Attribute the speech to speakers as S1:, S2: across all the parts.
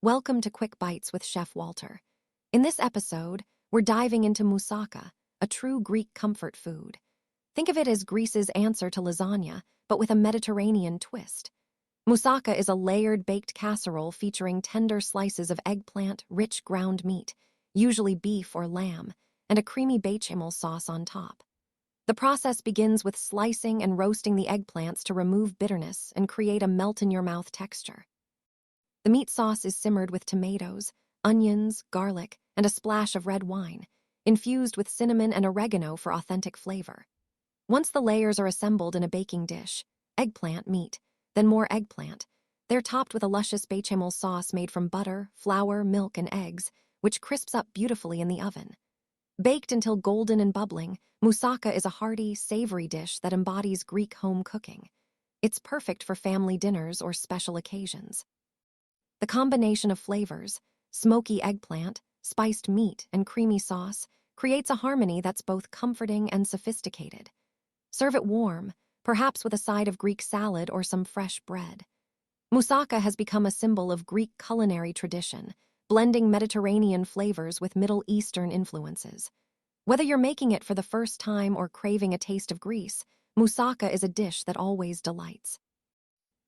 S1: Welcome to Quick Bites with Chef Walter. In this episode, we're diving into moussaka, a true Greek comfort food. Think of it as Greece's answer to lasagna, but with a Mediterranean twist. Moussaka is a layered baked casserole featuring tender slices of eggplant, rich ground meat, usually beef or lamb, and a creamy béchamel sauce on top. The process begins with slicing and roasting the eggplants to remove bitterness and create a melt-in-your-mouth texture. The meat sauce is simmered with tomatoes, onions, garlic, and a splash of red wine, infused with cinnamon and oregano for authentic flavor. Once the layers are assembled in a baking dish, eggplant meat, then more eggplant, they're topped with a luscious béchamel sauce made from butter, flour, milk, and eggs, which crisps up beautifully in the oven. Baked until golden and bubbling, moussaka is a hearty, savory dish that embodies Greek home cooking. It's perfect for family dinners or special occasions. The combination of flavors, smoky eggplant, spiced meat, and creamy sauce, creates a harmony that's both comforting and sophisticated. Serve it warm, perhaps with a side of Greek salad or some fresh bread. Moussaka has become a symbol of Greek culinary tradition, blending Mediterranean flavors with Middle Eastern influences. Whether you're making it for the first time or craving a taste of Greece, moussaka is a dish that always delights.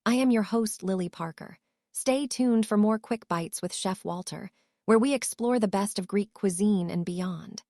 S1: I am your host, Lily Parker. Stay tuned for more Quick Bites with Chef Walter, where we explore the best of Greek cuisine and beyond.